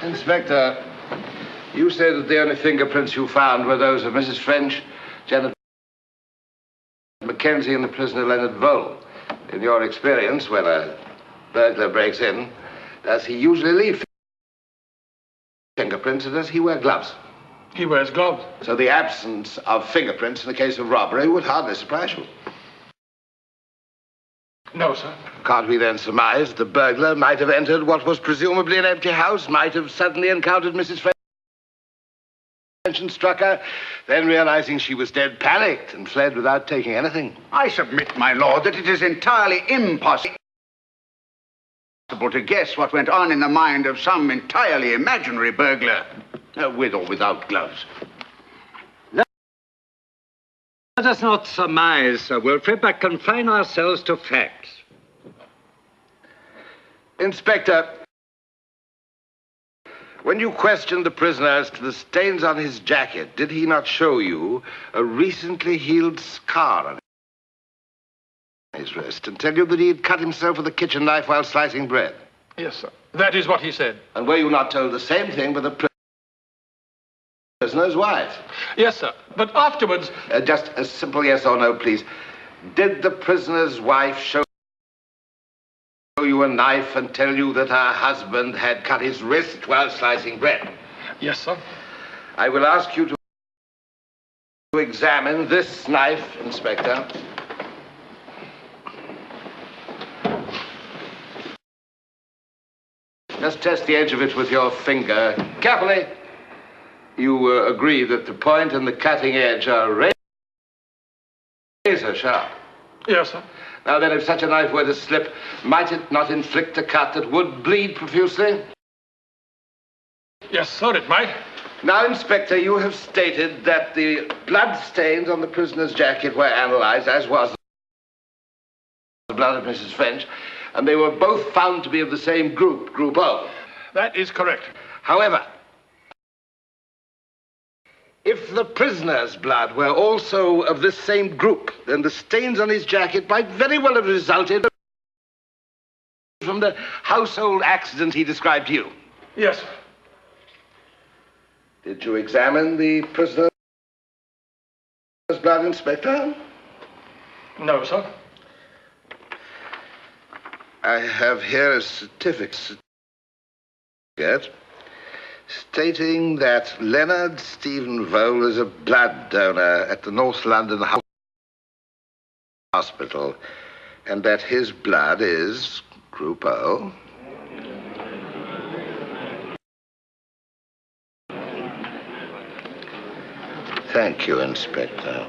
Inspector, you say that the only fingerprints you found were those of Mrs. French, Janet Mackenzie, and the prisoner Leonard Vole. In your experience, when a burglar breaks in, does he usually leave fingerprints, or does he wear gloves? He wears gloves. So the absence of fingerprints in a case of robbery would hardly surprise you. No, sir. Can't we then surmise the burglar might have entered what was presumably an empty house, might have suddenly encountered Mrs. French and struck her, then realizing she was dead, panicked and fled without taking anything? I submit, my lord, that it is entirely impossible to guess what went on in the mind of some entirely imaginary burglar, with or without gloves. Let us not surmise, Sir Wilfrid, but confine ourselves to facts. Inspector, when you questioned the prisoner as to the stains on his jacket, did he not show you a recently healed scar on his wrist and tell you that he had cut himself with a kitchen knife while slicing bread? Yes, sir. That is what he said. And were you not told the same thing by the prisoner's wife? Yes, sir. But afterwards... Just a simple yes or no, please. Did the prisoner's wife show you a knife and tell you that her husband had cut his wrist while slicing bread? Yes, sir. I will ask you to examine this knife, Inspector. Just test the edge of it with your finger. Carefully. You agree that the point and the cutting edge are razor sharp? Yes, sir. Now then, if such a knife were to slip, might it not inflict a cut that would bleed profusely? Yes, sir, it might. Now, Inspector, you have stated that the blood stains on the prisoner's jacket were analyzed, as was the blood of Mrs. French, and they were both found to be of the same group, Group O. That is correct. However, if the prisoner's blood were also of this same group, then the stains on his jacket might very well have resulted from the household accident he described to you. Yes, sir. Did you examine the prisoner's blood, Inspector? No, sir. I have here a certificate stating that Leonard Stephen Vole is a blood donor at the North London Hospital, and that his blood is Group O. Thank you, Inspector.